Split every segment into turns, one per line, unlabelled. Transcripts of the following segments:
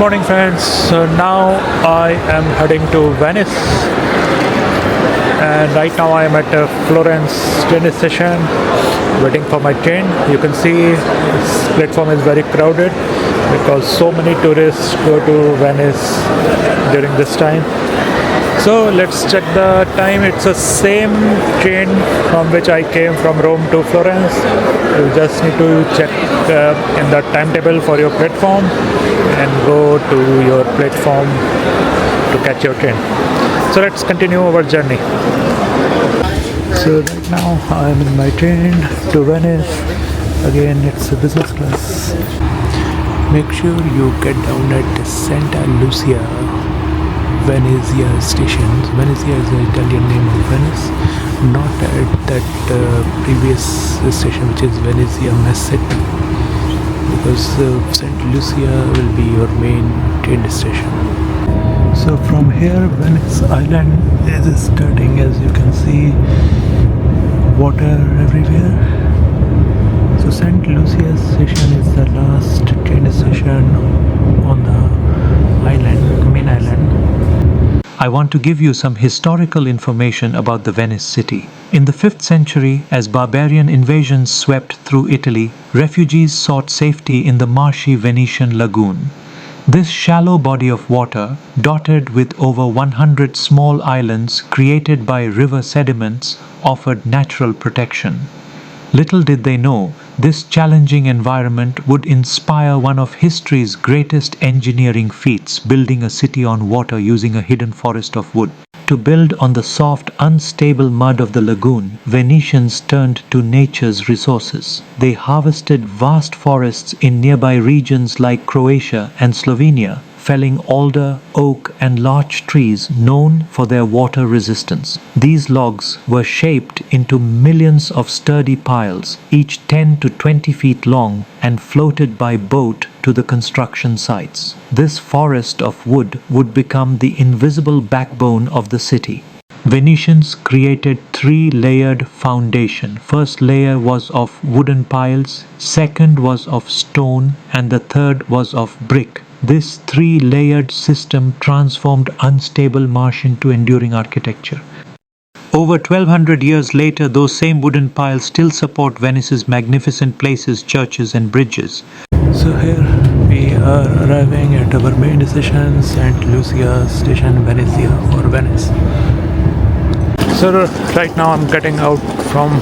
morning friends. So now I am heading to Venice, and right now I am at Florence train station waiting for my train. You can see this platform is very crowded because so many tourists go to Venice during this time. So let's check the time. It's the same train from which I came from Rome to Florence. You just need to check in the timetable for your platform and go to your platform to catch your train. So let's continue our journey. So right now I am in my train to Venice. Again, it's a business class. Make sure you get down at Santa Lucia Venezia station. Venezia is the Italian name of Venice, not at that previous station which is Venezia Messetti, because St. Lucia will be your main train station. So from here Venice Island is starting. As you can see, water everywhere. So St. Lucia station is the last train station on the island, main island. I want to give you some historical information about the Venice city. In the 5th century, as barbarian invasions swept through Italy, refugees sought safety in the marshy Venetian lagoon. This shallow body of water, dotted with over 100 small islands created by river sediments, offered natural protection. Little did they know, this challenging environment would inspire one of history's greatest engineering feats, building a city on water using a hidden forest of wood. To build on the soft, unstable mud of the lagoon, Venetians turned to nature's resources. They harvested vast forests in nearby regions like Croatia and Slovenia, felling alder, oak, and larch trees known for their water resistance. These logs were shaped into millions of sturdy piles, each 10 to 20 feet long, and floated by boat to the construction sites. This forest of wood would become the invisible backbone of the city. Venetians created 3-layered foundation. First layer was of wooden piles, second was of stone, and the third was of brick. This 3-layered system transformed unstable marsh into enduring architecture. Over 1200 years later, those same wooden piles still support Venice's magnificent places, churches, and bridges. So here we are arriving at our main station, St. Lucia Station, Venezia or Venice. So right now I'm getting out from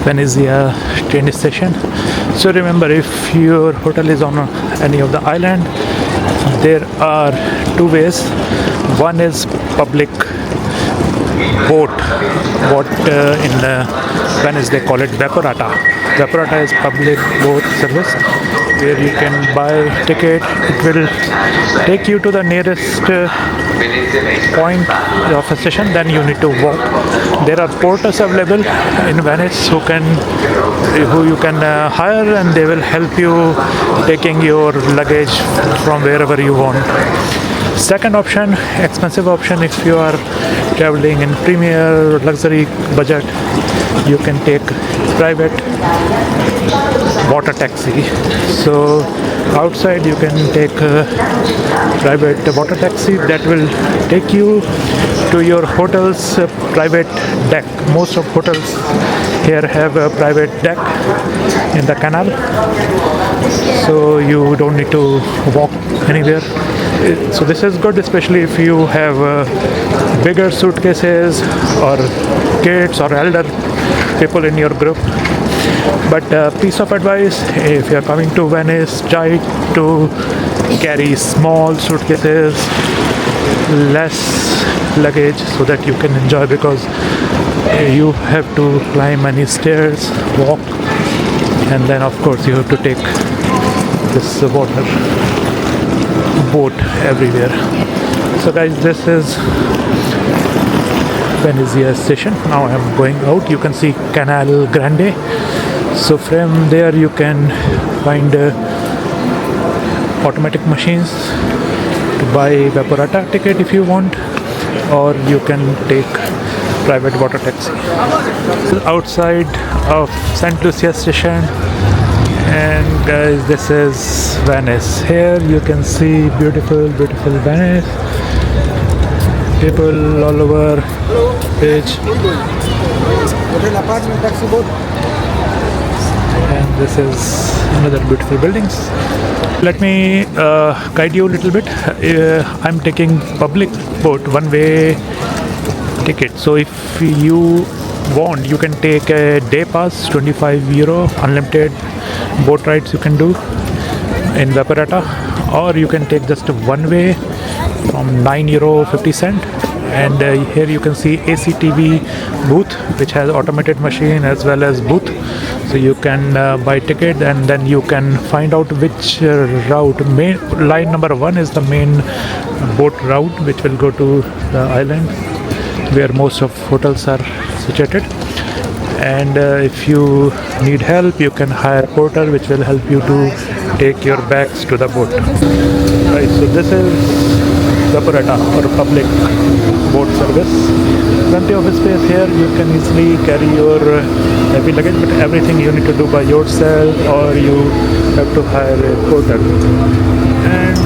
Venezia train station. So remember, if your hotel is on any of the island, there are two ways. One is public boat, what in Venice they call it Vaporetto. Vaporetto is public boat service where you can buy ticket. It will take you to the nearest point of a station, then you need to walk. There are porters available in Venice who you can hire, and they will help you taking your luggage from wherever you want. Second option, expensive option, if you are traveling in premier luxury budget, you can take private water taxi. So outside you can take a private water taxi that will take you to your hotel's private deck. Most of hotels here have a private deck in the canal, so you don't need to walk anywhere. So this is good, especially if you have bigger suitcases or kids or elder people in your group. But piece of advice, if you are coming to Venice, try to carry small suitcases, less luggage, so that you can enjoy, because you have to climb many stairs, walk, and then of course you have to take this water boat everywhere. So guys, this is Venezia station. Now I am going out. You can see Canal Grande. So from there you can find automatic machines to buy Vaporetto ticket if you want, or you can take private water taxi. So outside of St. Lucia station, And guys, this is Venice. Here you can see beautiful Venice. People all over page. And this is another beautiful buildings. Let me guide you a little bit. I'm taking public boat, one-way ticket. So if you want, you can take a day pass, €25, unlimited boat rides you can do in Vaporetto, or you can take just one way from €9.50. And here you can see ACTV booth, which has automated machine as well as booth. So you can buy ticket, and then you can find out which route. Main line number 1 is the main boat route, which will go to the island where most of hotels are situated. And if you need help, you can hire a porter, which will help you to take your bags to the boat. Right, so this is Vaporetto, or public boat service. Plenty of space here. You can easily carry your heavy luggage, but everything you need to do by yourself, or you have to hire a porter. And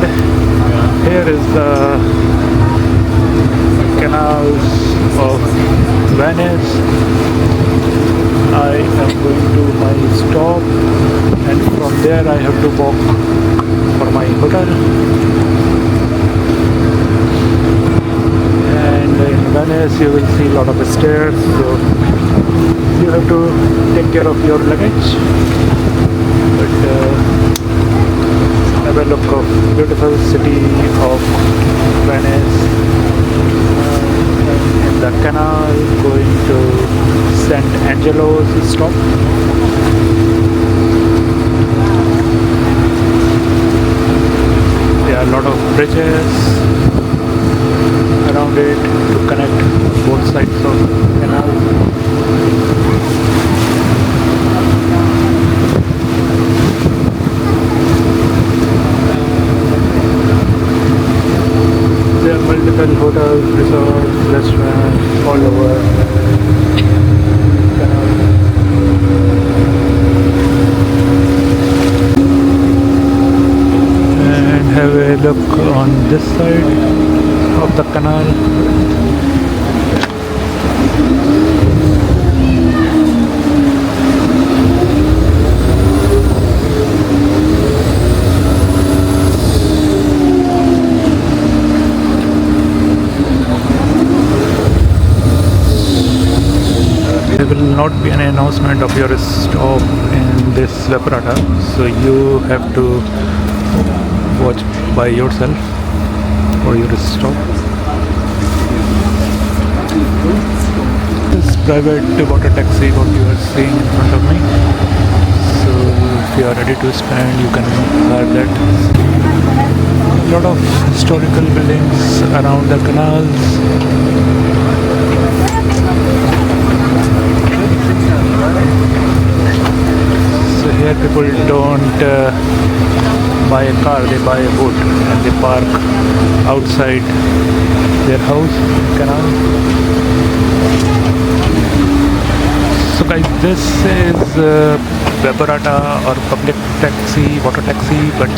here is the canals of Venice. I am going to my stop, and from there I have to walk for my hotel. And in Venice you will see a lot of stairs, so you have to take care of your luggage. But have a look of beautiful city of Venice. In the canal going to St. Angelo's stop. There are a lot of bridges around it to connect both sides of the canal. There are multiple hotels, resorts, restaurants all over canal. And have a look on this side of the canal. There will not be an announcement of your stop in this Vaporetto, so you have to watch by yourself for your stop. This private water taxi, what you are seeing in front of me. So if you are ready to spend, you can hire that. A lot of historical buildings around the canals. So here people don't buy a car, they buy a boat, and they park outside their house, canal. So guys, this is Vaporetto, or public taxi, water taxi, but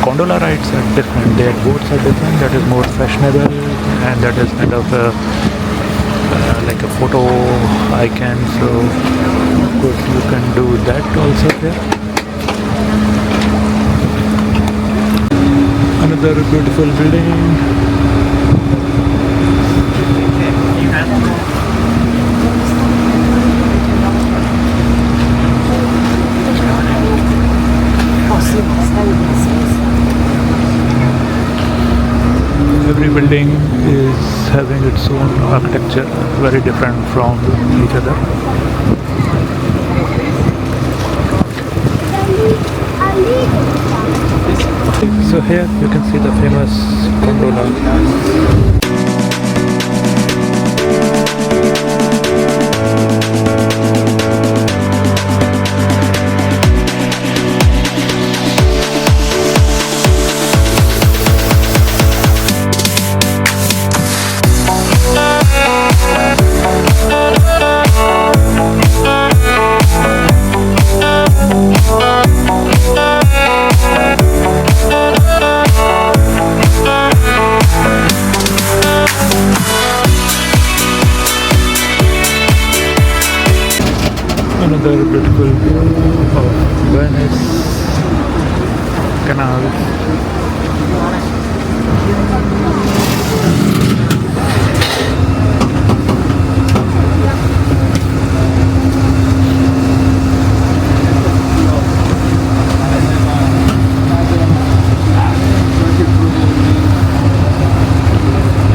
gondola rides are different. Their boats are different. That is more fashionable, and that is kind of like a photo icon. So of course you can do that also here. Another beautiful building. Every building is having its own architecture, very different from each other. So here you can see the famous gondola. Another beautiful view of Venice canal.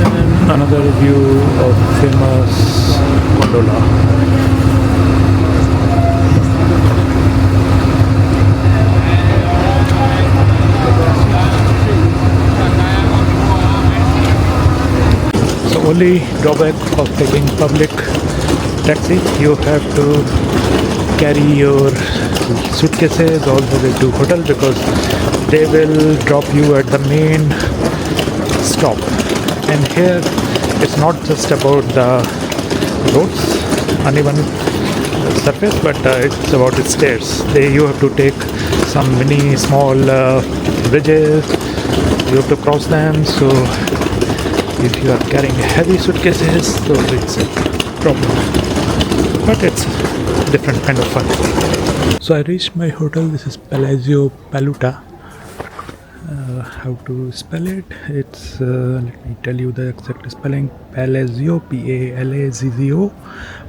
And another view of famous Gondola. Only drawback of taking public taxi, you have to carry your suitcases all the way to hotel because they will drop you at the main stop. And here it's not just about the roads, uneven surface, but it's about the stairs. You have to take some mini small bridges, you have to cross them, so if you are carrying heavy suitcases, so it's a problem. But it's different kind of fun. So I reached my hotel. This is Palazzo Paruta. How to spell it? It's let me tell you the exact spelling. Palazzo, Palazzo,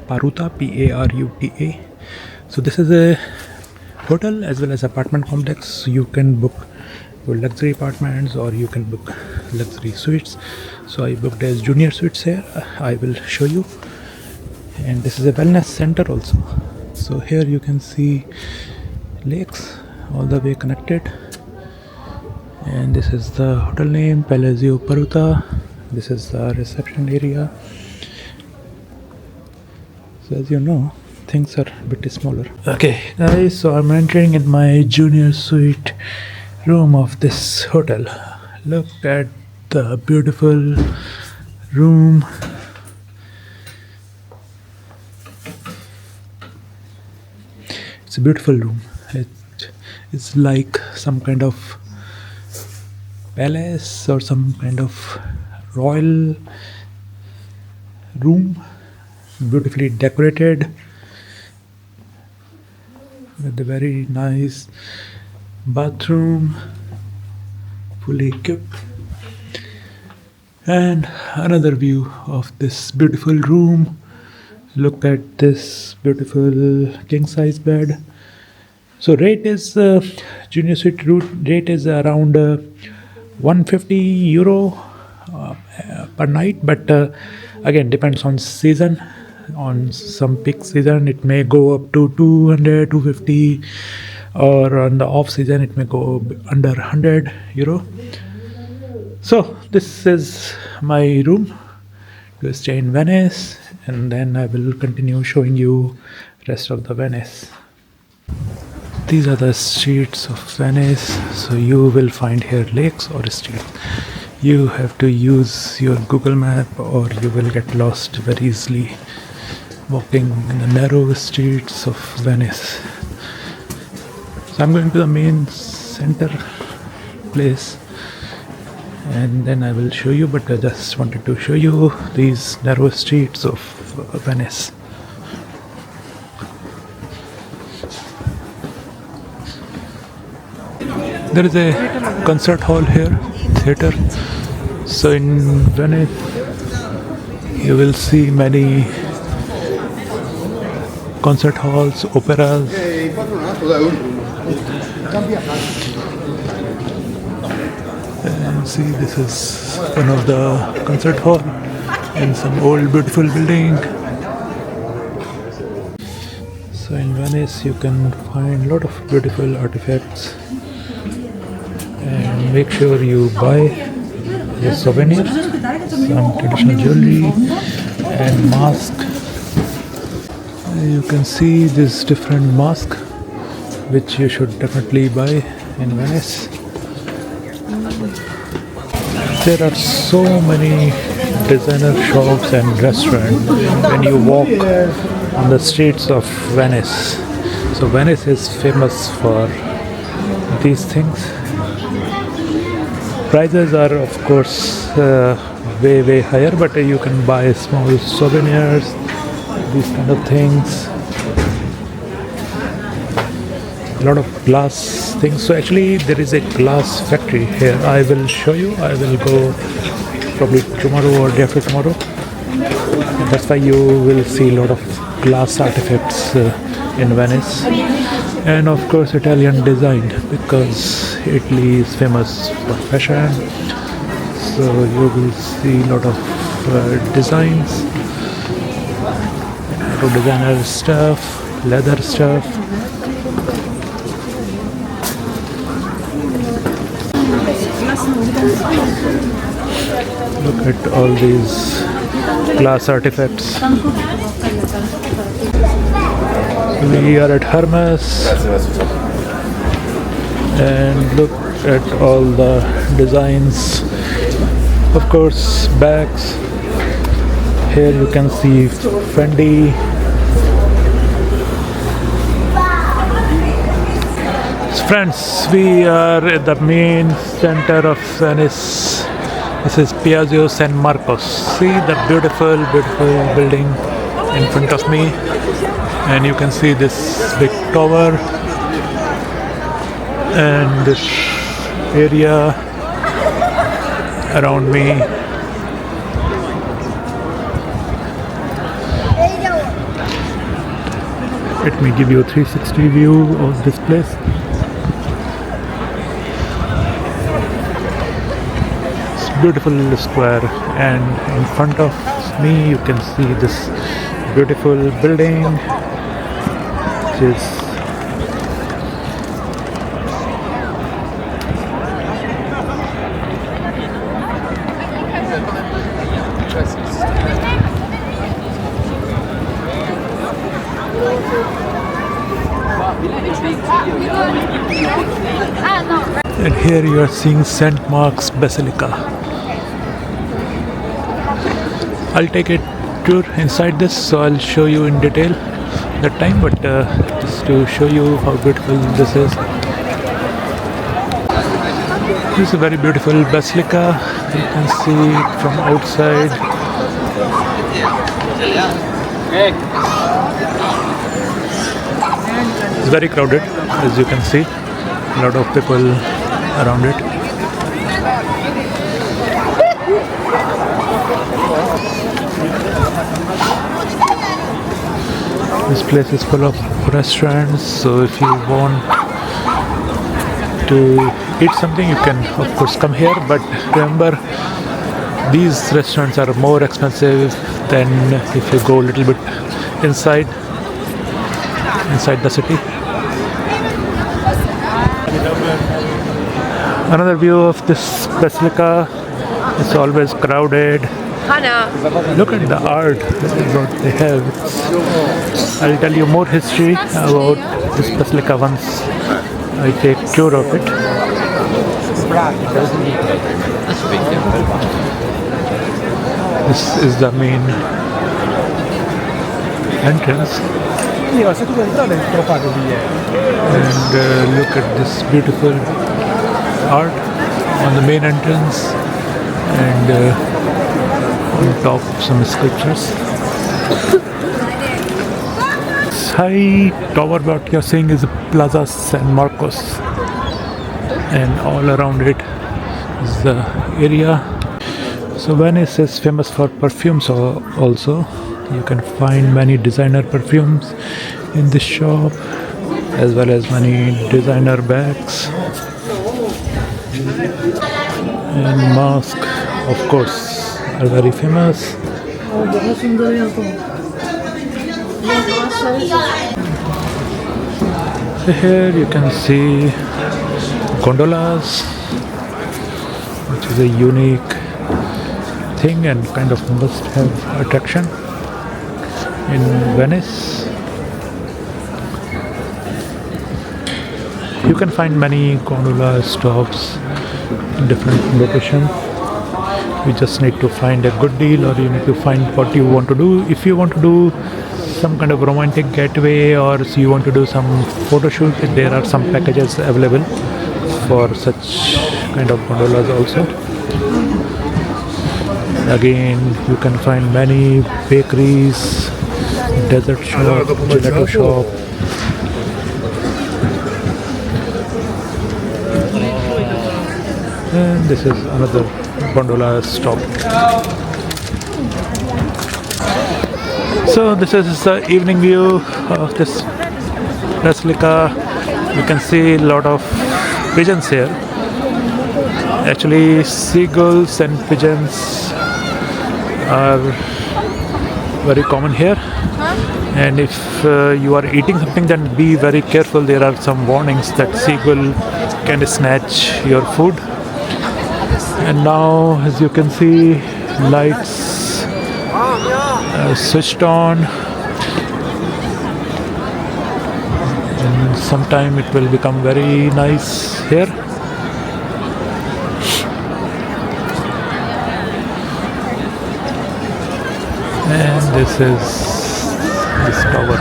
Paruta, Paruta. So this is a hotel as well as apartment complex. You can book luxury apartments or you can book luxury suites. So I booked as junior suites here. I will show you. And this is a wellness center also. So here you can see lakes all the way connected. And this is the hotel name, Palazzo Paruta. This is the reception area. So as you know, things are a bit smaller. Okay guys, so I'm entering in my junior suite room of this hotel. Look at the beautiful room. It's a beautiful room. It's like some kind of palace or some kind of royal room, beautifully decorated with a very nice bathroom, fully equipped. And another view of this beautiful room. Look at this beautiful king size bed. So rate is junior suite rate is around 150 euro per night, but again depends on season. On some peak season it may go up to 200, 250, or on the off season it may go under 100 euro. So this is my room to stay in Venice, and then I will continue showing you rest of the Venice. These are the streets of Venice. So you will find here lakes or streets. You have to use your Google map or you will get lost very easily walking in the narrow streets of Venice. So I'm going to the main center place and then I will show you, but I just wanted to show you these narrow streets of Venice. There is a concert hall here, theater. So in Venice you will see many concert halls, operas. And see, this is one of the concert hall in some old beautiful building. So in Venice you can find a lot of beautiful artifacts. And make sure you buy a souvenir, some traditional jewelry and mask. You can see this different mask which you should definitely buy in Venice. There are so many designer shops and restaurants when you walk on the streets of Venice. So Venice is famous for these things. Prices are of course way higher, but you can buy small souvenirs, these kind of things. a lot of glass things. So actually there is a glass factory here. I will show you. I will go probably tomorrow or day after tomorrow. That's why you will see a lot of glass artifacts in Venice. And of course Italian design, because Italy is famous for fashion. So you will see a lot of designs, designer stuff, leather stuff. Look at all these glass artifacts. We are at Hermes, and look at all the designs. Of course, bags. Here you can see Fendi. Friends, we are at the main center of Venice. This is Piazza San Marcos. See the beautiful, beautiful building in front of me, and you can see this big tower and this area around me. Let me give you a 360 view of this place. Beautiful square, and in front of me you can see this beautiful building, which is and here you are seeing St. Mark's Basilica. I'll take a tour inside this, so I'll show you in detail that time, but just to show you how beautiful this is. This is a very beautiful basilica. You can see it from outside. It's very crowded, as you can see. A lot of people around it. This place is full of restaurants, so if you want to eat something, you can of course come here, but remember, these restaurants are more expensive than if you go a little bit inside the city. Another view of this basilica. It's always crowded. Look at the art that they have. I'll tell you more history about this basilica once I take tour of it. This is the main entrance. And look at this beautiful art on the main entrance, and on top some sculptures. This high tower what you're seeing is Plaza San Marcos, and all around it is the area. So Venice is famous for perfumes also. You can find many designer perfumes in this shop, as well as many designer bags and masks, of course, are very famous. So here you can see gondolas, which is a unique thing and kind of must-have attraction in Venice. You can find many gondola stops in different locations. You just need to find a good deal, or you need to find what you want to do. If you want to do some kind of romantic getaway, or you want to do some photo shoot, there are some packages available for such kind of gondolas also. Again, you can find many bakeries, dessert shop, gelato shop. And this is another gondola stop. So this is the evening view of this Basilica. You can see a lot of pigeons here. Actually, seagulls and pigeons are very common here. And if you are eating something, then be very careful. There are some warnings that seagull can snatch your food. And now, as you can see, lights switched on. And sometime it will become very nice here. And this is this tower.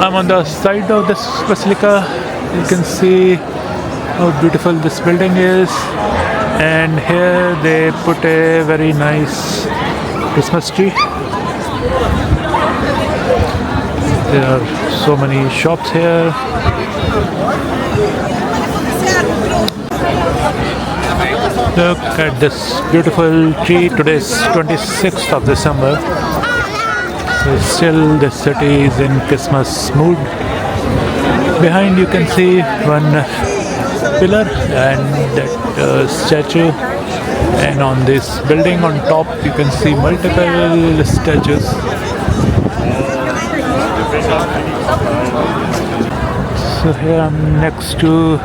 I'm on the side of this basilica. You can see how beautiful this building is, and here they put a very nice Christmas tree. There are so many shops here. Look at this beautiful tree. Today is 26th of December. So still the city is in Christmas mood. Behind you can see one pillar and that statue. And on this building on top you can see multiple statues. So here I'm next to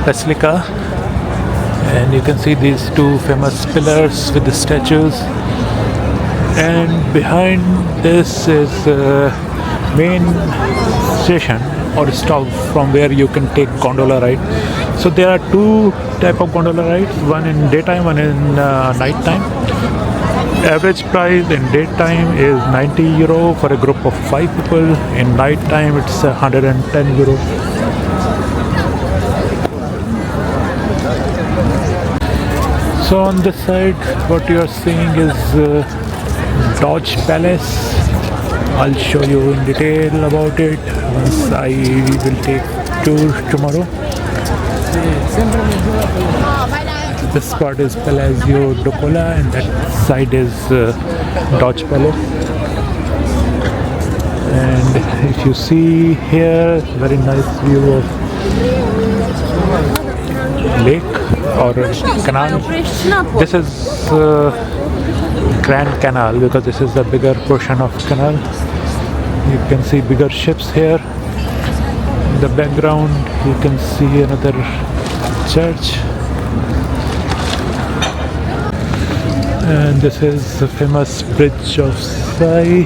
Basilica. And you can see these two famous pillars with the statues, and behind this is main station or stop from where you can take gondola ride. So there are two type of gondola rides, one in daytime, one in night time. Average price in daytime is 90 euro for a group of 5 people. In night time it's 110 euro. So on this side, what you are seeing is Doge Palace. I'll show you in detail about it once I will take tour tomorrow. This part is Palazzo Docola, and that side is Doge Palace. And if you see here, very nice view of lake or canal. This is Grand Canal because this is the bigger portion of canal. You can see bigger ships here. In the background you can see another church. And this is the famous bridge of Sai.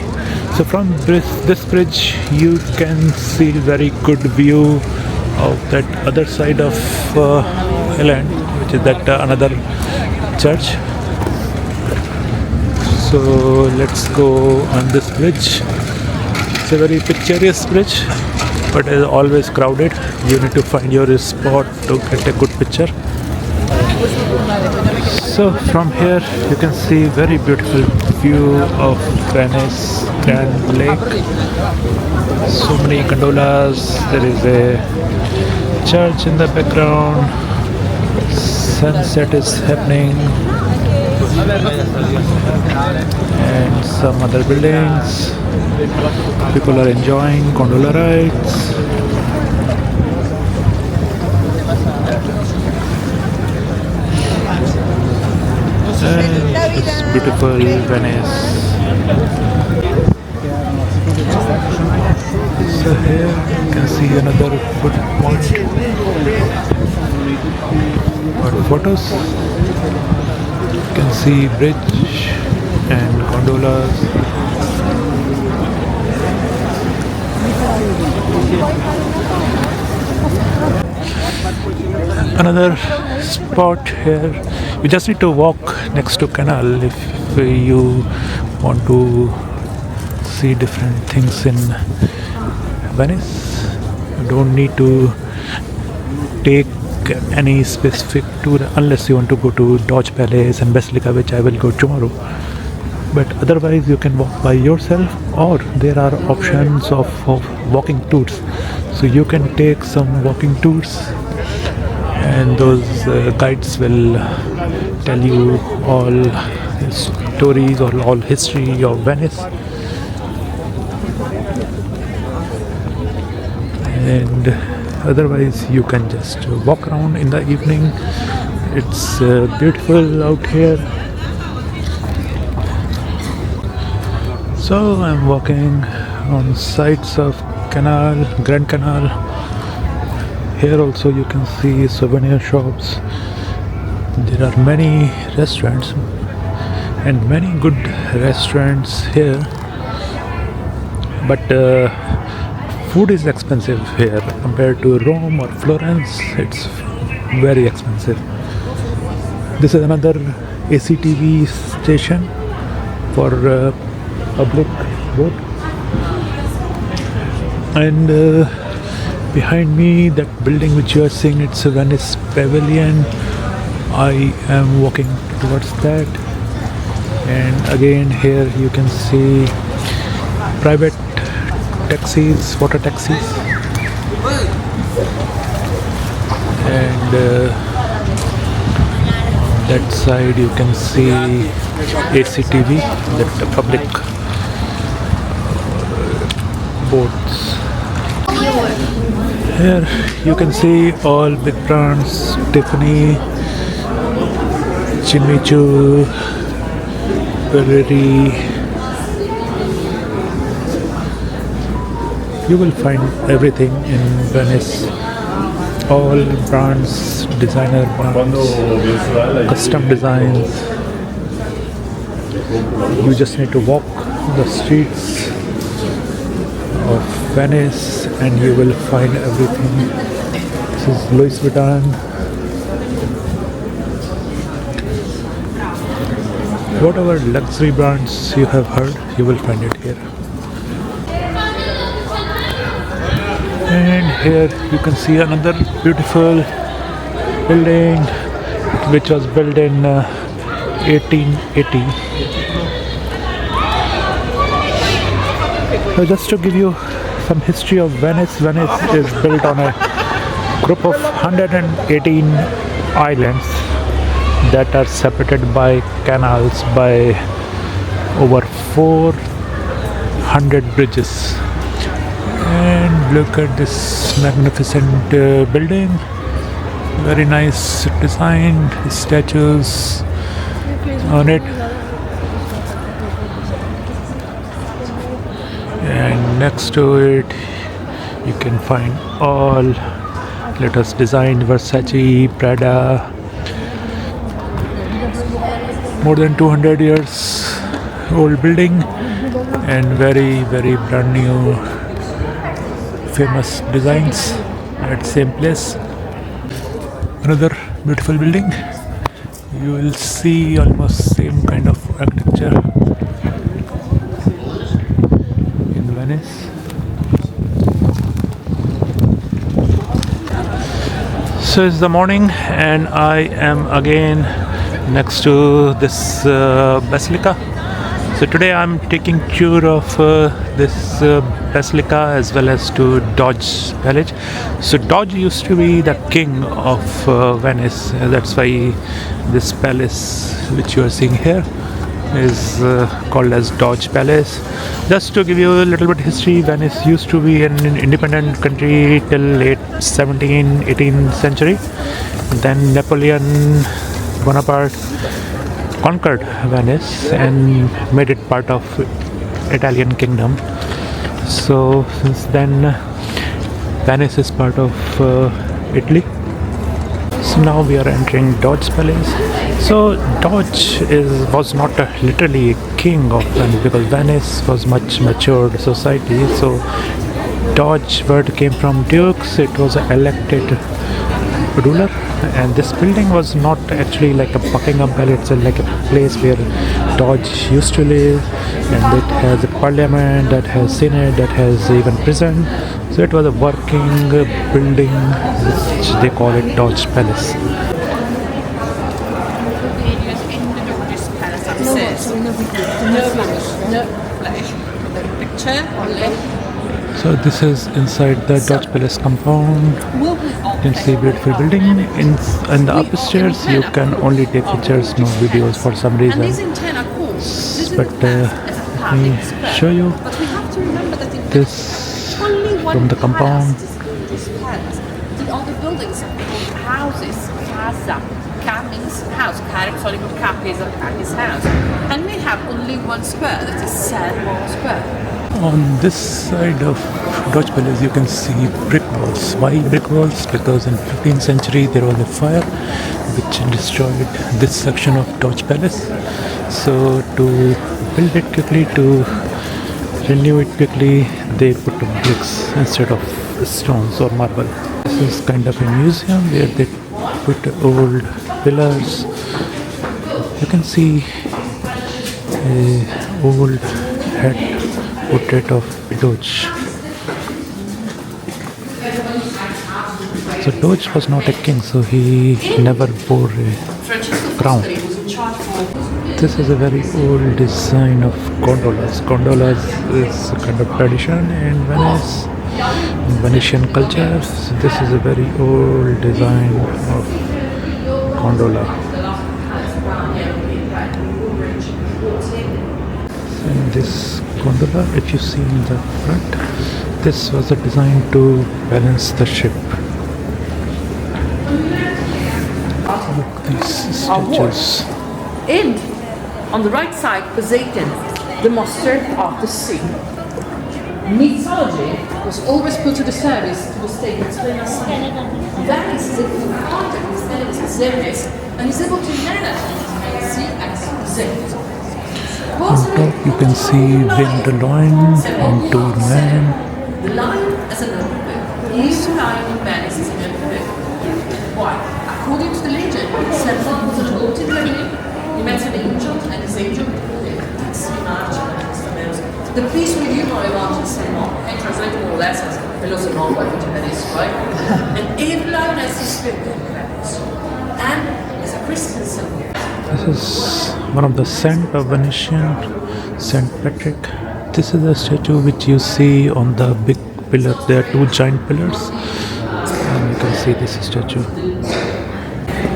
So from this bridge you can see very good view of that other side of island, which is that another church. So let's go on this bridge. It's a very picturesque bridge, but it is always crowded. You need to find your spot to get a good picture. So from here you can see very beautiful view of Venice Grand Lake. So many gondolas. There is a church in the background. Sunset is happening, and some other buildings. People are enjoying gondola rides. And it's beautiful Venice. So here you can see another food point for photos. You can see bridge and gondolas. Another spot here. You just need to walk next to canal if you want to see different things in Venice. You don't need to take any specific tour unless you want to go to Doge Palace and Basilica, which I will go tomorrow. But otherwise you can walk by yourself, or there are options of walking tours. So you can take some walking tours and those guides will tell you all stories or all history of Venice. And otherwise you can just walk around in the evening. It's beautiful out here. So I'm walking on sides of Grand Canal. Here also you can see souvenir shops. There are many restaurants and many good restaurants here, but food is expensive here compared to Rome or Florence. It's very expensive. This is another ACTV station for public boat, and behind me, that building which you are seeing, it's a Venice Pavilion. I am walking towards that, and again here you can see private taxis, water taxis, and on that side you can see ACTV, that the public boats. Here you can see all big brands: Tiffany, Jimmy Choo, Burberry. You will find everything in Venice. All brands, designer brands, custom designs. You just need to walk the streets of Venice and you will find everything. This is Louis Vuitton. Whatever luxury brands you have heard, you will find it here. And here you can see another beautiful building which was built in 1880. So just to give you some history of Venice, Venice is built on a group of 118 islands that are separated by canals by over 400 bridges. And look at this magnificent building, very nice design, statues on it. And next to it you can find all latest design: Versace, Prada. More than 200 years old building and very brand new famous designs at same place. Another beautiful building. You will see almost same kind of architecture in Venice. So it's the morning and I am again next to this Basilica. So today I'm taking tour of this Basilica as well as to Doge Palace. So Doge used to be the king of Venice. That's why this palace which you are seeing here is called as Doge Palace. Just to give you a little bit history, Venice used to be an independent country till late 17th, 18th century. Then Napoleon Bonaparte conquered Venice and made it part of Italian kingdom. So since then Venice is part of Italy. So now we are entering Doge Palace. So Doge was not literally a king of Venice because Venice was much matured society. So Doge word came from dukes. It was an elected ruler, and this building was not actually like a Buckingham Palace. It's like a place where Doge used to live, and it has a parliament, that has senate, that has even prison. So it was a working building which they call it Doge Palace.
Picture only.
So this is inside the Doge Palace compound. You can see beautiful building. In the upstairs you can only take pictures, no videos for some reason. But let me show you this from the compound.
The other buildings are called houses, casa. Ca means house, characteristical cap is his house. And we have only one square, that is San Square.
On this side of Doge Palace you can see brick walls. Why brick walls? Because in 15th century there was a fire which destroyed this section of Doge Palace. So to build it quickly, to renew it quickly, they put bricks instead of stones or marble. This is kind of a museum where they put old pillars. You can see a old head portrait of Doge. So Doge was not a king, so he never wore a crown. This is a very old design of gondolas. Gondolas is a kind of tradition in Venice, in Venetian culture. So this is a very old design of gondola. And this gondola, if you see in the front, this was designed to balance the ship. Look, these statues.
And on the right side, Poseidon, the master of the sea. Mythology was always put to the service to the state and explain us something. Venice is able to contact his enemies, Venice, and is able to manage the sea as Poseidon.
On top you can see the lion and two men.
The lion as an emperor. Each lion in Venice is an emperor. Why? According to the legend, Satan was an aborted marine. He met an angel, and this angel told him, the piece with you know about is I translate more or less as philosopher what Venice, right? And every lion has his spirit in Venice. And as a Christian symbol.
This is one of the saint of Venetian, Saint Patrick. This is a statue which you see on the big pillar. There are two giant pillars, and you can see this statue.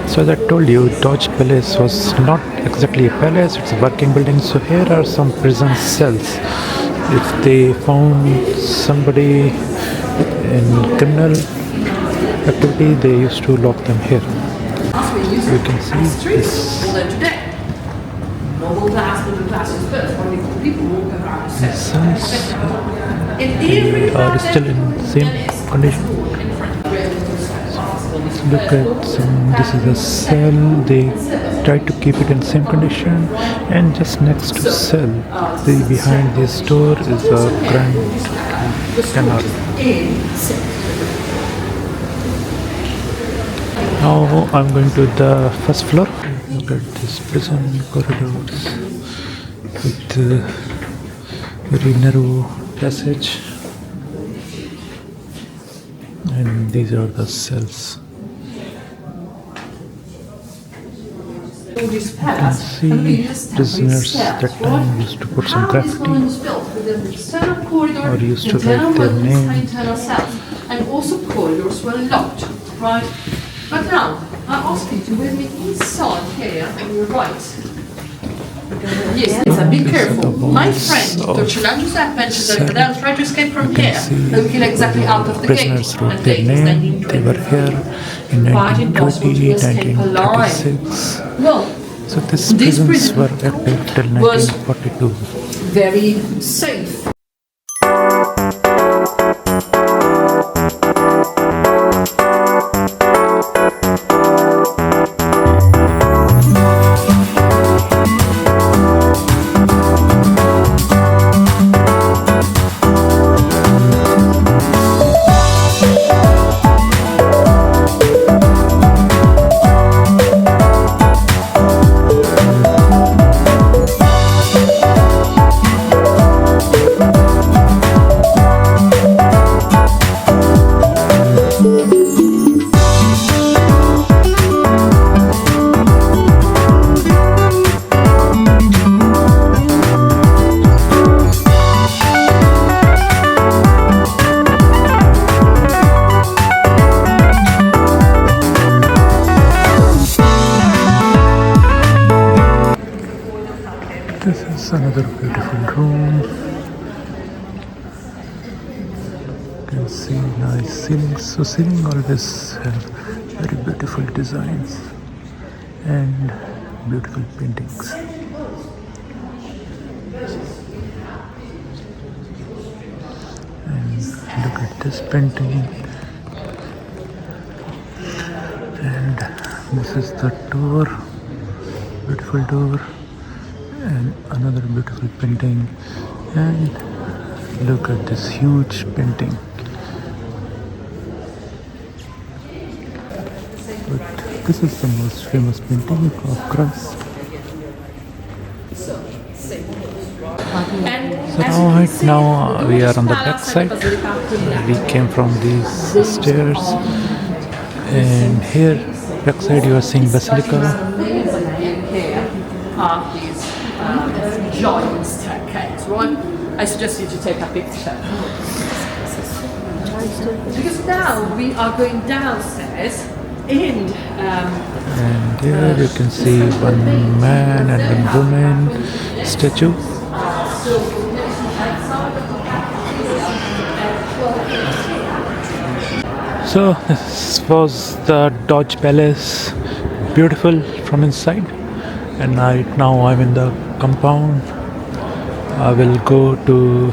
So as I told you, Doge Palace was not exactly a palace, it's a working building. So here are some prison cells. If they found somebody in criminal activity, they used to lock them here. You can see this. The cells are still in the same condition. Look at this is a cell. They try to keep it in the same condition, and just next to cell, behind this door is a grand canal. Now I'm going to the first floor. Look at this prison corridors with very narrow passage, and these are the cells. You can see prisoners that time used to put some graffiti or used to write their name.
And also corridors were locked, right? But now, I ask you to with me inside here on your right. Yes, listen, be careful. My friend, Dr. Giuseppe and Giuseppe try to escape from here and we kill exactly out of the gate.
Prisoners wrote their name. They were here in 1920, 1936.
Well,
so these prisons were active till 1942.
Very safe.
another beautiful room. You can see nice ceilings. So ceiling always have very beautiful designs and beautiful paintings. And look at this painting. And this is the door, beautiful door, and another beautiful painting. And look at this huge painting. But this is the most famous painting of Christ. So right now we are on the back side. We came from these stairs, and here back side you are seeing Basilica.
Are these giant staircase, right? I suggest you to take a picture. Because now we are going downstairs and
here you can see one man and one woman statue. So this was the Doge Palace, beautiful from inside. And right now I'm in the compound. I will go to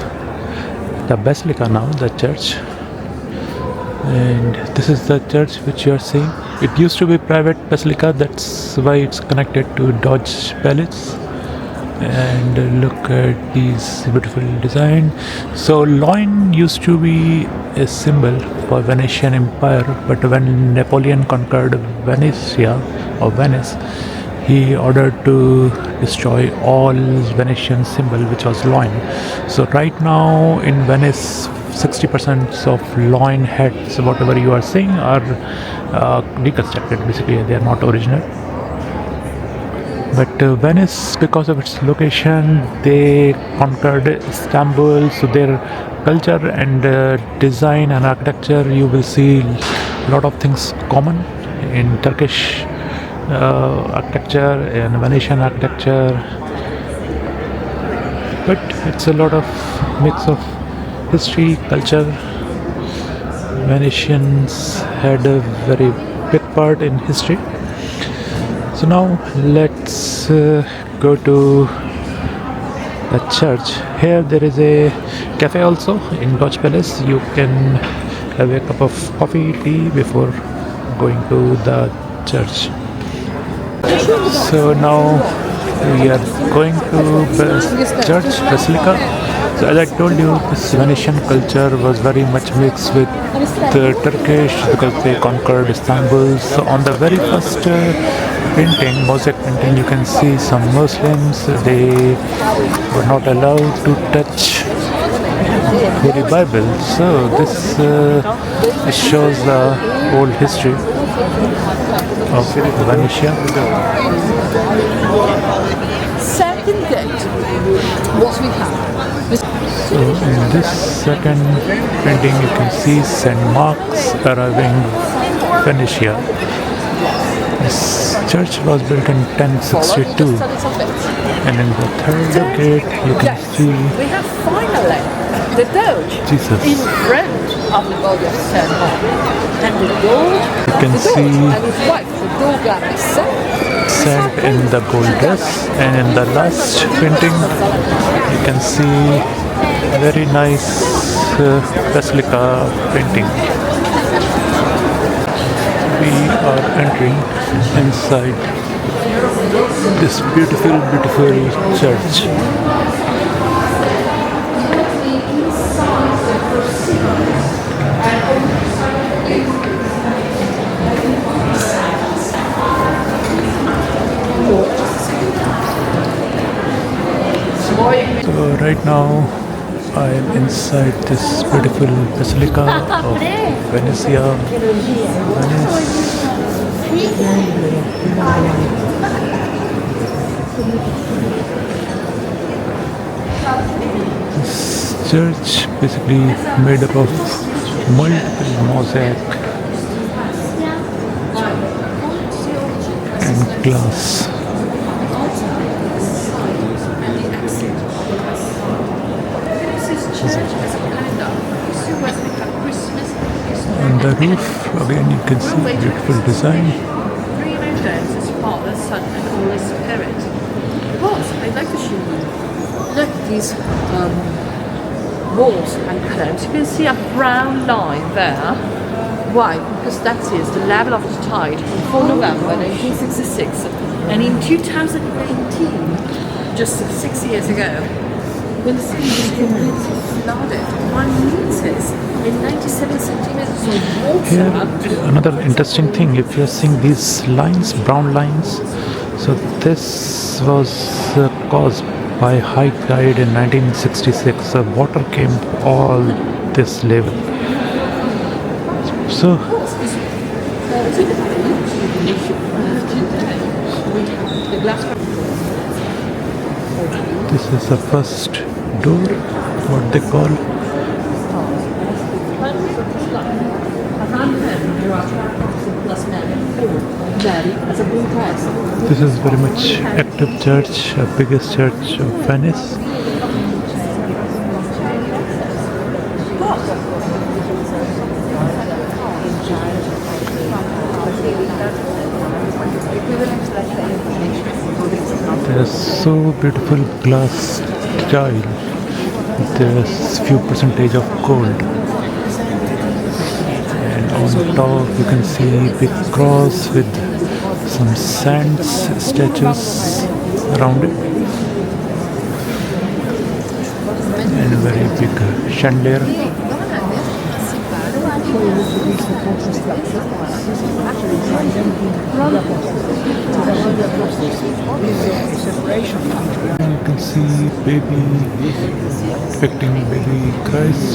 the Basilica now, the church. And this is the church which you are seeing. It used to be private basilica, that's why it's connected to Doge Palace. And look at these beautiful design. So lion used to be a symbol for Venetian Empire, but when Napoleon conquered Venice, he ordered to destroy all Venetian symbol, which was lion. So right now in Venice, 60% of lion heads, whatever you are seeing, are reconstructed. Basically, they are not original. But Venice, because of its location, they conquered Istanbul, so their culture and design and architecture, you will see a lot of things common in Turkish architecture and Venetian architecture. But it's a lot of mix of history, culture. Venetians had a very big part in history. So now let's go to the church. Here there is a cafe also in Doge Palace. You can have a cup of coffee, tea before going to the church. So now we are going to church, Basilica. So as I told you, this Venetian culture was very much mixed with the Turkish because they conquered Istanbul. So on the very first painting, mosaic painting, you can see some Muslims. They were not allowed to touch Holy Bible. So this shows the old history of Venetia.
second date, what we have.
So in this second painting you can see St. Mark's arriving Venetia. This church was built in 1062, and in the third gate you can see
We have finally the Doge
Jesus.
in front of the body of St. Mark. And the Doge,
You can see
and his wife, the Doge
Saint in the gold dress, and in the last painting you can see a very nice basilica painting. We are entering inside this beautiful church. So right now I am inside this beautiful basilica of Venezia, Venice. This church basically made up of multiple mosaic and glass. is it.
As a calendar. You see where we have Christmas,
On the roof, again you can see beautiful design.
Three mountains is Father, Son, and Holy Spirit. But I'd like to show you. Look at these walls and columns. You can see a brown line there. Why? Because that is the level of the tide on 4 November 1966. And in 2019, just 6 years ago, when the city was completely flooded, 1 meters and 97 centimeters of water.
Here, another interesting thing, if you're seeing these lines, brown lines, so this was caused by high tide in 1966. The water came all this level. So this is the first door, what they call. This is very much active church, biggest church of Venice. There's so beautiful glass tile. There's few percentage of gold. And on top you can see big cross with some sand statues around it. And a very big chandelier. You can see baby, depicting baby Christ.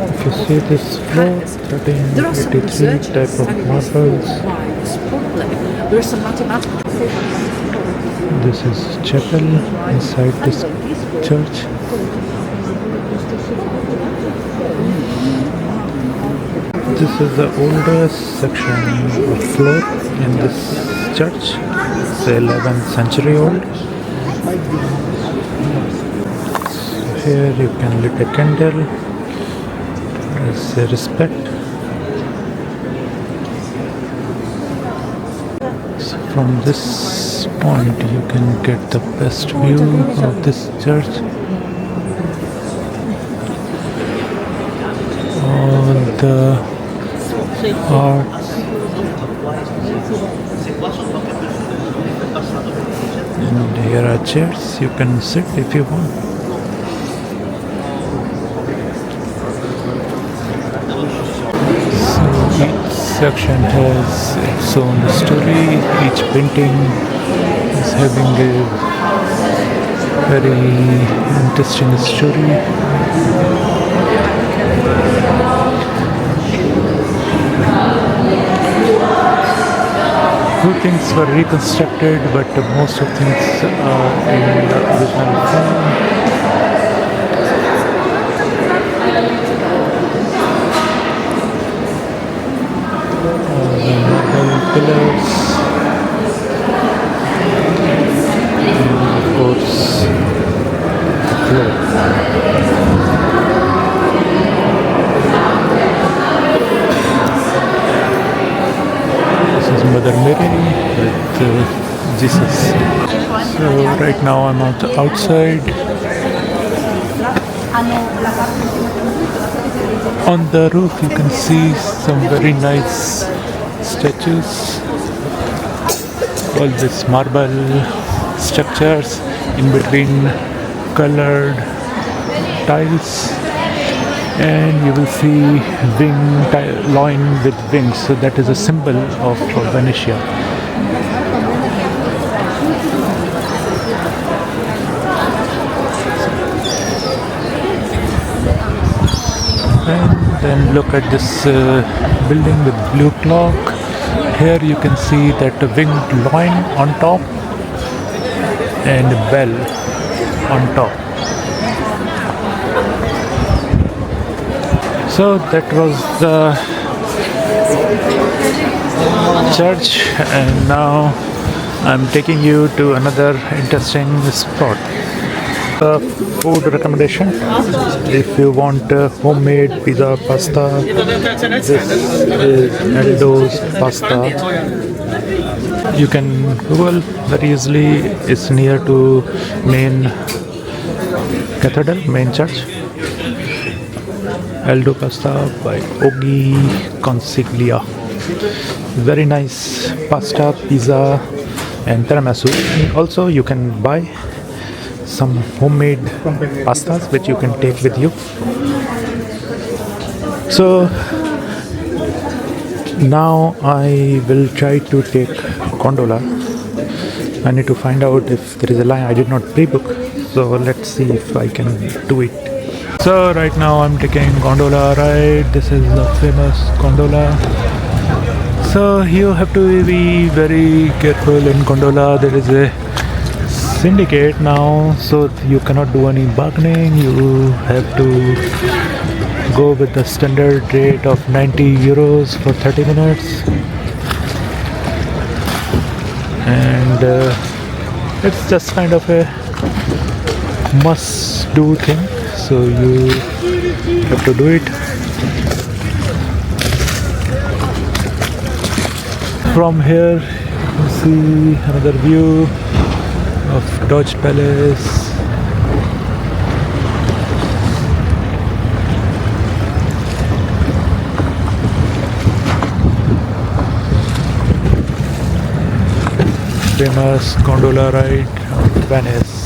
If you see this floor, 1383 type of marbles.
There is some mathematical.
This is chapel inside this church. This is the oldest section of floor in this church. It's 11th century old. So here you can lit a candle as a respect. So from this point you can get the best view of this church. All the art. And here are chairs, you can sit if you want. So each section has its own story. Each painting is having a very interesting story. Few things were reconstructed, but most of things are in the original form. The marble pillars, and of course the floor. Mother Mary with Jesus. So right now I'm outside. On the roof you can see some very nice statues. All these marble structures in between colored tiles. And you will see loin with wings, so that is a symbol of Venetia. And then look at this building with blue clock. Here you can see that winged loin on top and bell on top. So that was the church, and now I'm taking you to another interesting spot. Food recommendation: if you want homemade pizza, pasta, this is Aldo's pasta. You can Google very easily. It's near to main cathedral, main church. Aldo pasta by Ogi Consiglia. Very nice pasta, pizza, and tiramisu. Also, you can buy some homemade pastas which you can take with you. So now I will try to take gondola. I need to find out if there is a line. I did not pre-book, so let's see if I can do it. So right now I'm taking gondola ride. This is the famous gondola. So you have to be very careful in gondola. There is a syndicate now, so you cannot do any bargaining. You have to go with the standard rate of 90 euros for 30 minutes. And it's just kind of a must do thing, so you have to do it. From here you see another view of Doge Palace. Famous gondola ride of Venice.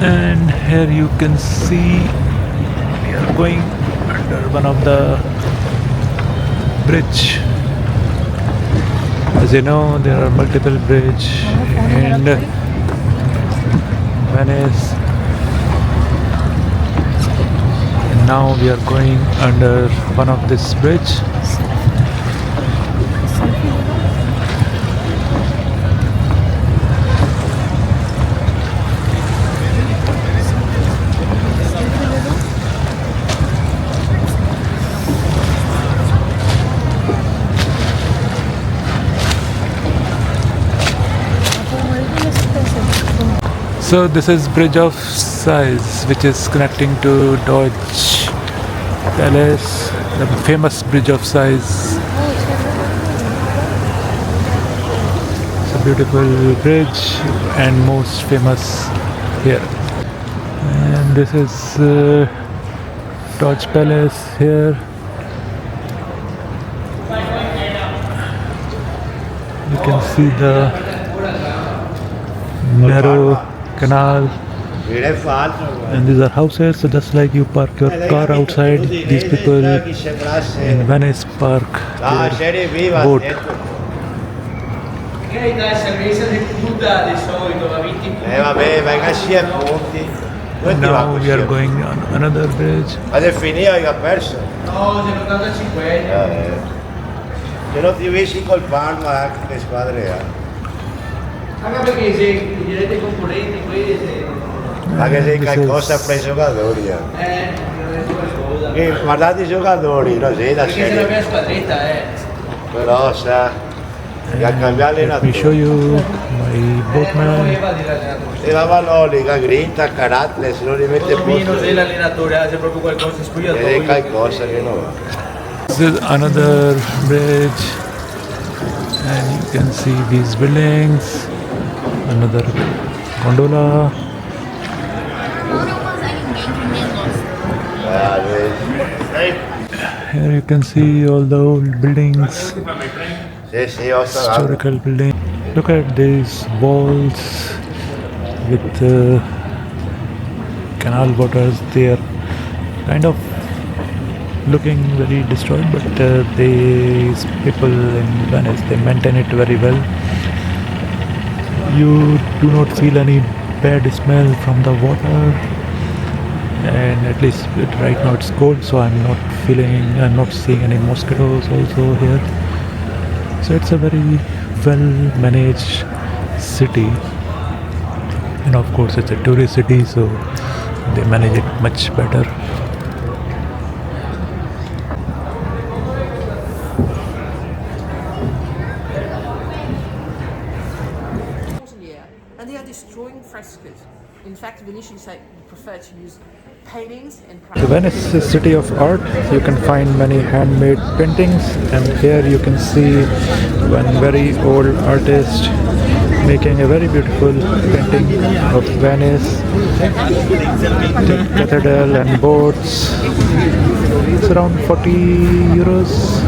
And here you can see we are going under one of the bridge. As you know, there are multiple bridges in Venice. And now we are going under one of this bridge. So this is Bridge of Sighs, which is connecting to Doge Palace, the famous Bridge of Sighs. It's a beautiful bridge and most famous here. And this is Doge Palace here. You can see the narrow canal, and these are houses. So just like you park your car outside, these people in Venice park their boat. Now we are going on another bridge.
Se non ti avessi col Parma, che squadre ha? Anche perché se direte i componenti questi. Anche se qualcosa ha preso giocatori. Guardate i giocatori, no, sì, da serie. Perché è la mia squadretta, Però sa, a cambiare
Let me show you my boatman.
E la Valolica, grinta, carattere, se non li mette
Io non sei l'allenatore, c'è proprio qualcosa in spogliatoio.
è qualcosa che non va.
This is another bridge, and you can see these buildings. Another gondola. Here you can see all the old buildings, historical buildings. Look at these walls with canal waters. They are kind of looking very destroyed, but these people in Venice, they maintain it very well. You do not feel any bad smell from the water, and at least right now it's cold, so I'm not seeing any mosquitoes also here. So it's a very well managed city, and of course it's a tourist city, so they manage it much better.
And they are destroying frescoes. In fact, Venetians prefer to use paintings and
So Venice is a city of art. You can find many handmade paintings, and here you can see one very old artist making a very beautiful painting of Venice, the cathedral and boats. It's around 40 euros.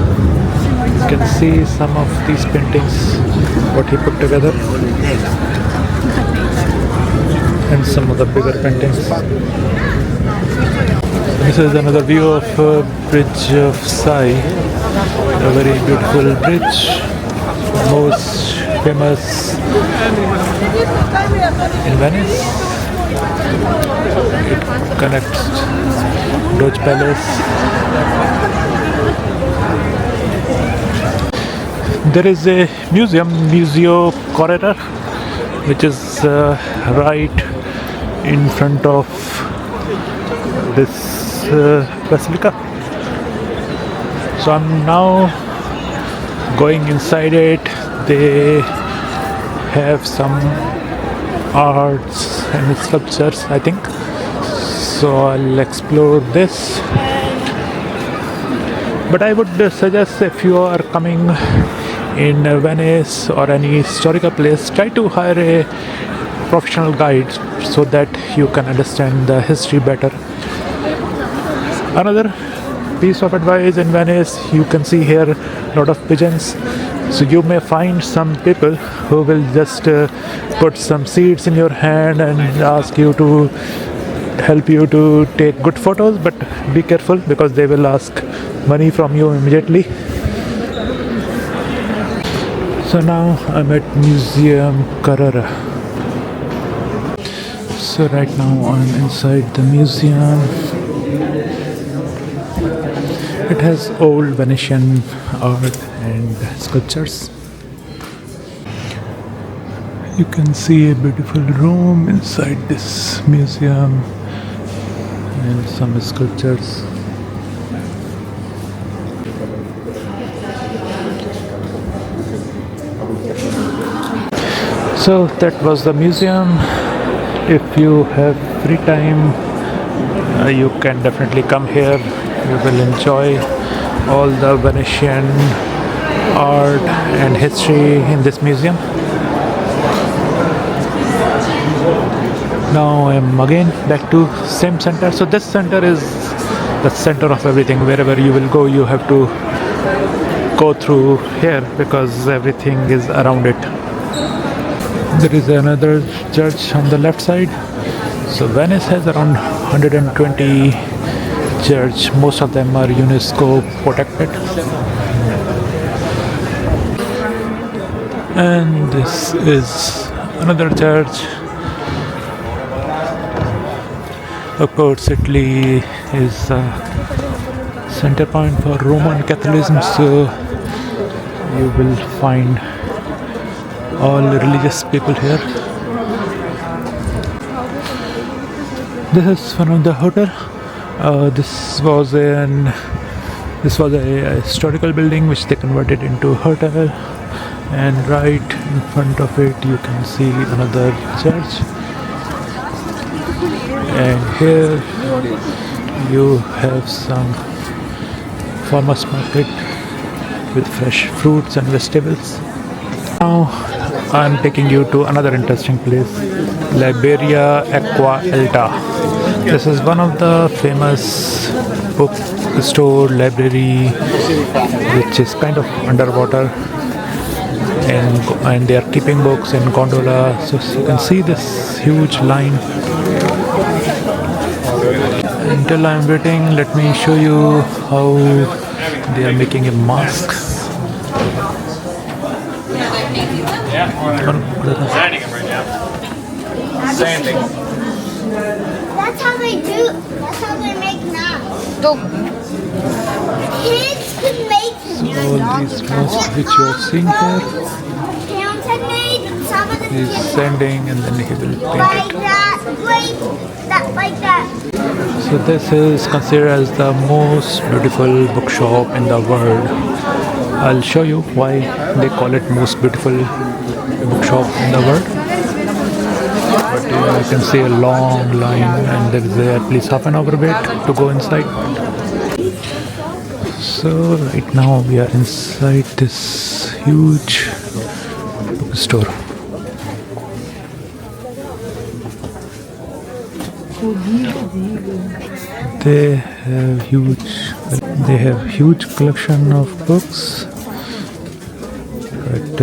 You can see some of these paintings, what he put together, and some of the bigger paintings. This is another view of Bridge of Sai, a very beautiful bridge, most famous in Venice. It connects Doge Palace. There is a museum, Museo Corridor, which is right in front of this Basilica. So I'm now going inside it. They have some arts and sculptures, I think. So I'll explore this. But I would suggest, if you are coming in Venice or any historical place, try to hire a professional guide so that you can understand the history better. Another piece of advice in Venice, you can see here a lot of pigeons. So you may find some people who will just put some seeds in your hand and ask you to help you to take good photos, but be careful because they will ask money from you immediately. So now I'm at Museum Carrara. So right now I'm inside the museum. It has old Venetian art and sculptures. You can see a beautiful room inside this museum and some sculptures. So that was the museum. If you have free time, you can definitely come here. You will enjoy all the Venetian art and history in this museum. Now I am again back to same center. So this center is the center of everything. Wherever you will go, you have to go through here because everything is around it. There is another church on the left side. So Venice has around 120 church. Most of them are UNESCO protected. And this is another church. Of course, Italy is a center point for Roman Catholicism, so you will find all religious people here. This is one of the hotel. This was a historical building which they converted into a hotel, and right in front of it you can see another church, and here you have some farmers market with fresh fruits and vegetables. Now I'm taking you to another interesting place, Liberia, Acqua, Alta. This is one of the famous bookstore library which is kind of underwater, and they are keeping books in Gondola. So you can see this huge line, Until I'm waiting, let me show you how they are making a mask.
Sanding them right now. Sanding.
That's how they do. That's how they make masks. Kids can make
All these masks which you are seeing here,
parents had made some of the
he is
kids
sanding and then he will paint
like
it.
that, like that.
So this is considered as the most beautiful bookshop in the world. I'll show you why they call it most beautiful bookshop in the world. But you can see a long line and there is at least half an hour wait to go inside. So right now we are inside this huge bookstore. They have huge collection of books, but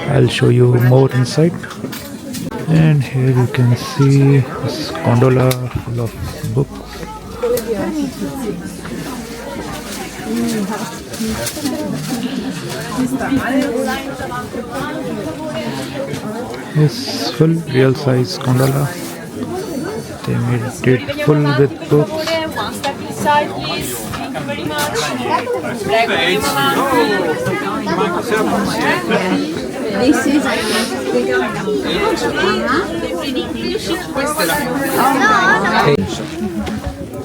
I'll show you more inside. And here you can see this gondola full of books. It's full real size gondola. They made it full with books.
One step inside, please. Thank you very much.
This is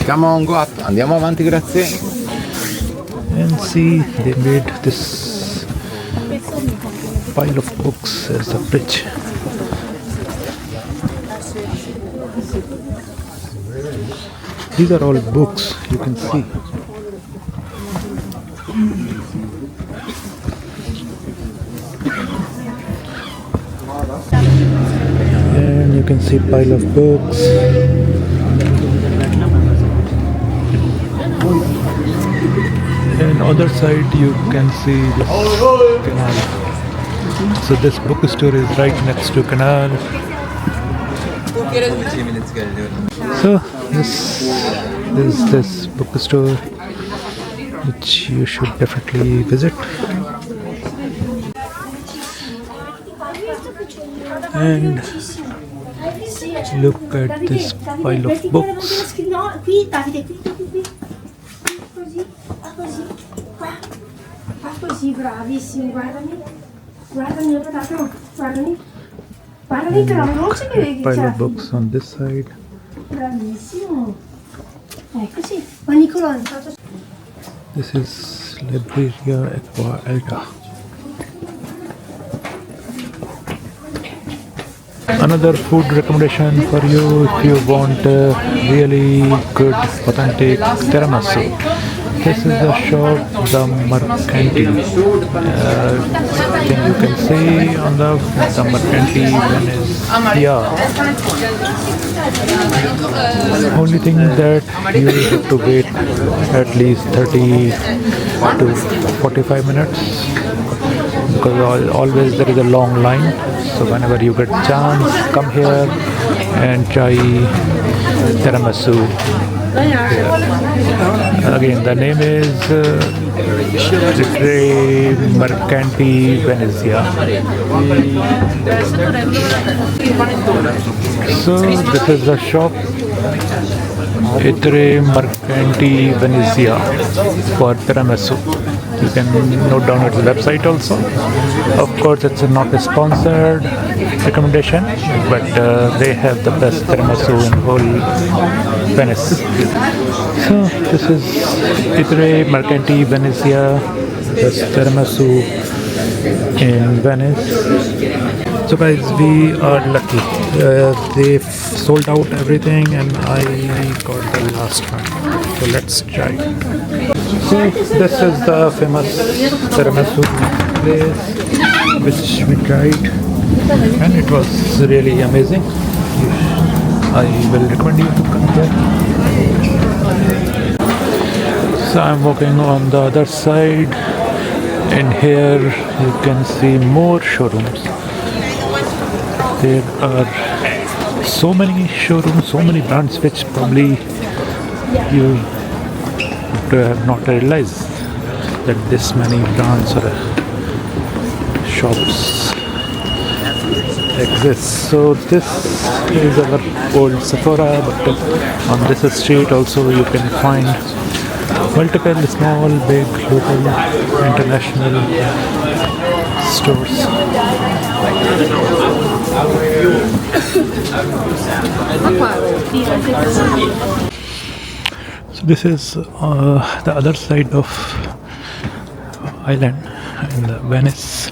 Come on, go up. Andiamo avanti, grazie.
And see, they made this pile of books as a bridge. These are all books, you can see. And you can see pile of books. And other side you can see this canal. So this bookstore is right next to canal. So this is this bookstore which you should definitely visit. And look at this pile of books.
Così, bravissimo, guardami. Guardami, guardami. Guardami che la voce che vedi.
Pile of books on this side.
Bravissimo. Eccoci. Ma Nicolò,
This is Liberia, Acqua, Alta. Another food recommendation for you if you want really good authentic tiramisu. This is the shop, the Mercanti. Thing you can see on the Mercanti Venice. Yeah. Only thing that you have to wait at least 30 to 45 minutes because always there is a long line. So whenever you get chance, come here and try tiramisu. Again, the name is Mercanti Venezia. So this is the shop, Mercanti Venezia for tiramisu. You can note down its website also. Of course, it's not a sponsored recommendation, but they have the best tiramisu in whole Venice. So this is Mercanti Venezia, best tiramisu in Venice. So guys, we are lucky. They've sold out everything and I got the last one. So let's try. So this is the famous tiramisu place which we tried and it was really amazing. I will recommend you to come here. So I'm walking on the other side and here you can see more showrooms. There are so many showrooms, so many brands which probably you would have not realized that this many brands or shops exist. So this is our old Sephora, but on this street also you can find multiple small, big, local, international stores. So this is the other side of island in Venice.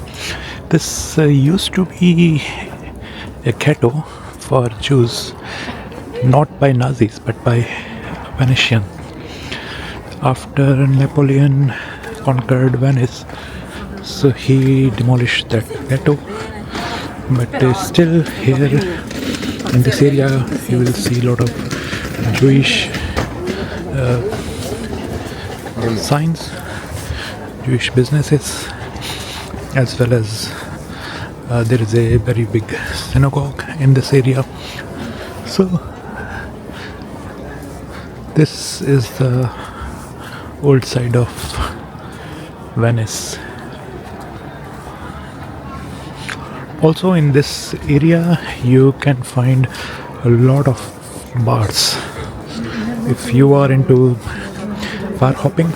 This used to be a ghetto for Jews, not by Nazis but by Venetians. After Napoleon conquered Venice, so he demolished that ghetto. But still here in this area you will see a lot of Jewish signs, Jewish businesses, as well as there is a very big synagogue in this area. So this is the old side of Venice. Also in this area you can find a lot of bars. If you are into bar hopping,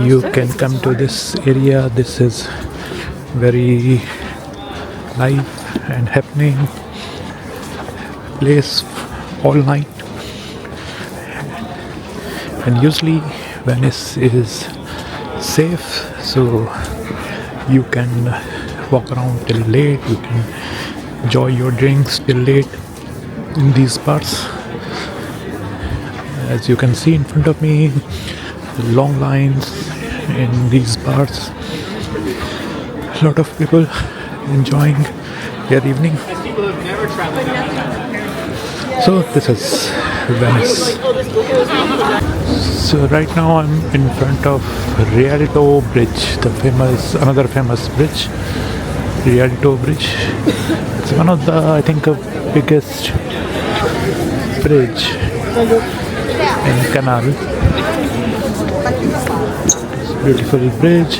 you can come to this area. This is very live and happening place all night. And usually Venice is safe, so you can walk around till late, you can enjoy your drinks till late in these bars. As you can see in front of me, long lines in these bars. A lot of people enjoying their evening. So this is Venice. So right now I'm in front of Rialto Bridge, another famous bridge, Rialto Bridge. It's one of the, I think, biggest bridge in canal. It's a beautiful bridge,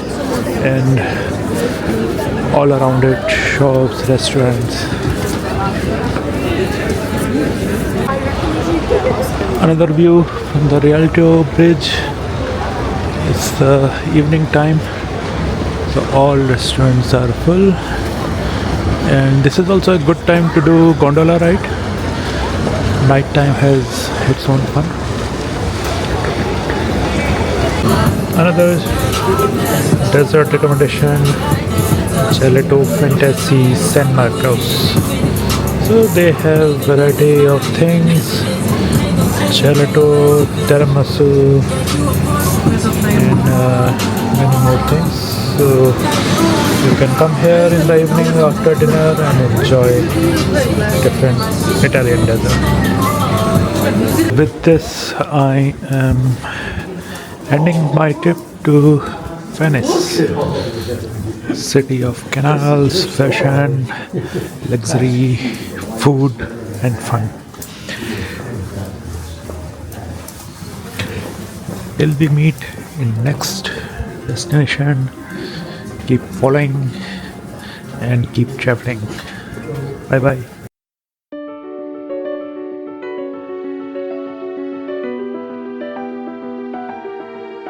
and all around it shops, restaurants. Another view from the Rialto Bridge. It's the evening time, so all restaurants are full, and this is also a good time to do gondola ride. Nighttime has its own fun. Another desert recommendation, Gelato Fantasy San Marcos. So they have variety of things, gelato, tiramisu, and many more things. So you can come here in the evening after dinner and enjoy different Italian dessert. With this, I am ending my trip to Venice, city of canals, fashion, luxury, food and fun. Till we meet in next destination, keep following and keep traveling. Bye bye.